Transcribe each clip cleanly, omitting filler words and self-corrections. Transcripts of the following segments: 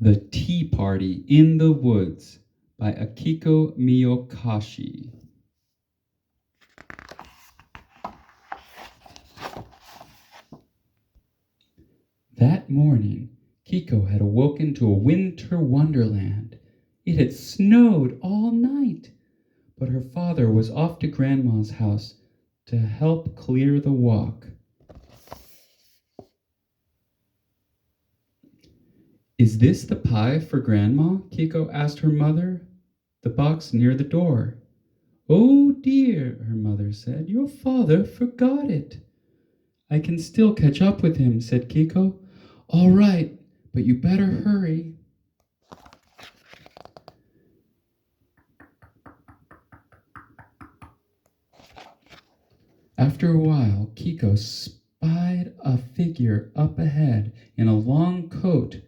The Tea Party in the Woods by Akiko Miyokashi. That morning, Kiko had awoken to a winter wonderland. It had snowed all night, but her father was off to Grandma's house to help clear the walk. "Is this the pie for Grandma?" Kiko asked her mother. "The box near the door." "Oh dear," her mother said, "your father forgot it." "I can still catch up with him," said Kiko. "All right, but you better hurry." After a while, Kiko spied a figure up ahead in a long coat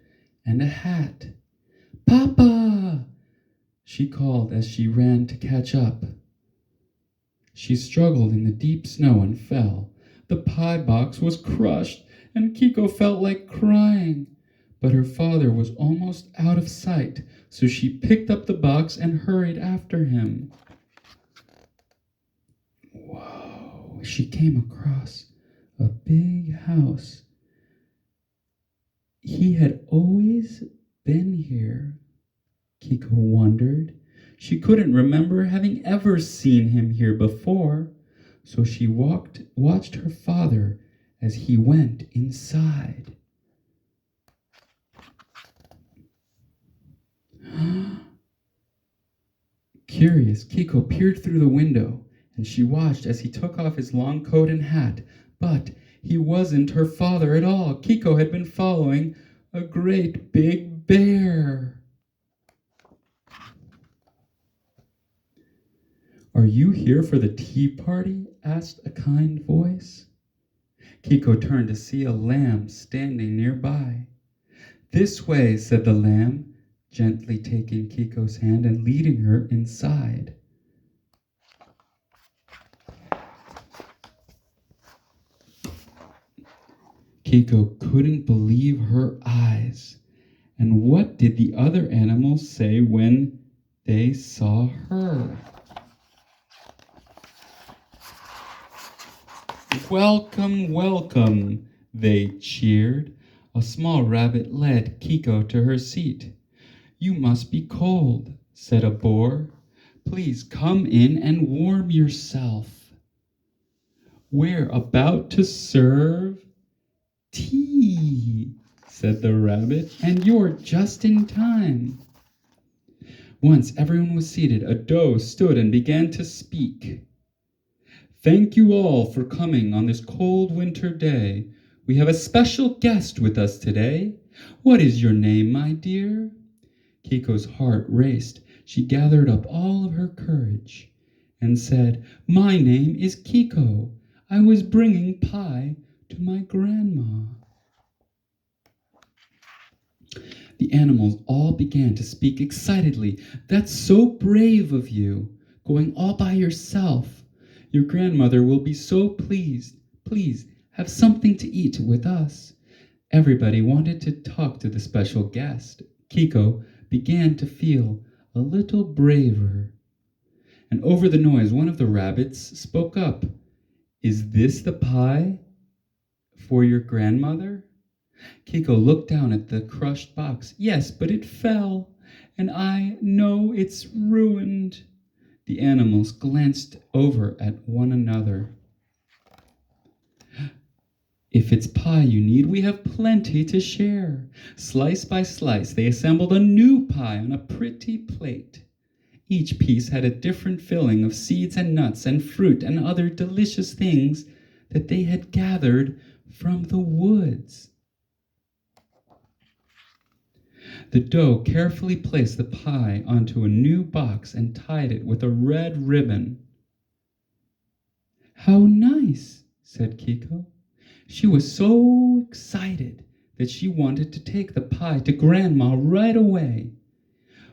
and a hat. "Papa!" she called as she ran to catch up. She struggled in the deep snow and fell. The pie box was crushed, and Kiko felt like crying. But her father was almost out of sight, so she picked up the box and hurried after him. Whoa! She came across a big house. He had always been here, Kiko wondered. She couldn't remember having ever seen him here before, so she watched her father as he went inside. Curious, Kiko peered through the window, and she watched as he took off his long coat and hat. But he wasn't her father at all. Kiko had been following a great big bear. "Are you here for the tea party?" asked a kind voice. Kiko turned to see a lamb standing nearby. "This way," said the lamb, gently taking Kiko's hand and leading her inside. Kiko couldn't believe her eyes. And what did the other animals say when they saw her? "Welcome, welcome," they cheered. A small rabbit led Kiko to her seat. "You must be cold," said a boar. "Please come in and warm yourself. We're about to serve tea," said the rabbit, "and you're just in time." Once everyone was seated, a doe stood and began to speak. "Thank you all for coming on this cold winter day. We have a special guest with us today. What is your name, my dear?" Kiko's heart raced. She gathered up all of her courage and said, "My name is Kiko. I was bringing pie to my grandma." The animals all began to speak excitedly. "That's so brave of you, going all by yourself. Your grandmother will be so pleased. Please have something to eat with us." Everybody wanted to talk to the special guest. Kiko began to feel a little braver. And over the noise, one of the rabbits spoke up. "Is this the pie for your grandmother?" Kiko looked down at the crushed box. "Yes, but it fell, and I know it's ruined." The animals glanced over at one another. "If it's pie you need, we have plenty to share." Slice by slice, they assembled a new pie on a pretty plate. Each piece had a different filling of seeds and nuts and fruit and other delicious things that they had gathered from the woods. The doe carefully placed the pie onto a new box and tied it with a red ribbon. "How nice," said Kiko. She was so excited that she wanted to take the pie to Grandma right away.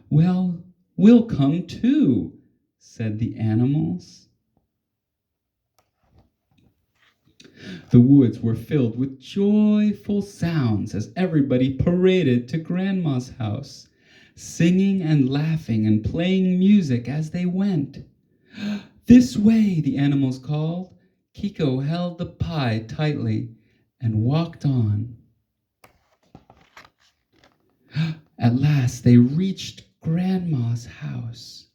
"Well, we'll come too," said the animals. The woods were filled with joyful sounds as everybody paraded to Grandma's house, singing and laughing and playing music as they went. This way, the animals called. Kiko held the pie tightly and walked on. At last, they reached Grandma's house.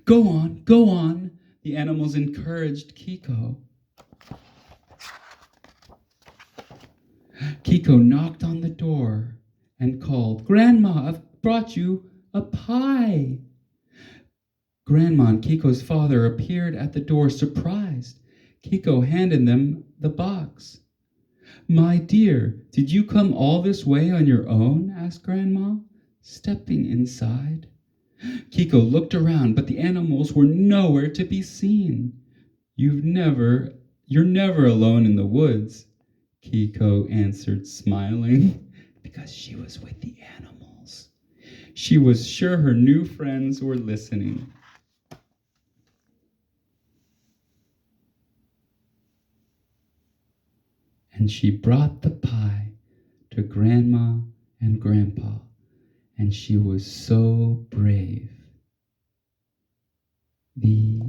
Go on, the animals encouraged Kiko. Kiko knocked on the door and called, Grandma, I've brought you a pie. Grandma and Kiko's father appeared at the door surprised. Kiko handed them the box. My dear, did you come all this way on your own? Asked Grandma, stepping inside. Kiko looked around, but the animals were nowhere to be seen. You're never alone in the woods, Kiko answered, smiling, because she was with the animals. She was sure her new friends were listening. And she brought the pie to Grandma and Grandpa, and she was so brave. The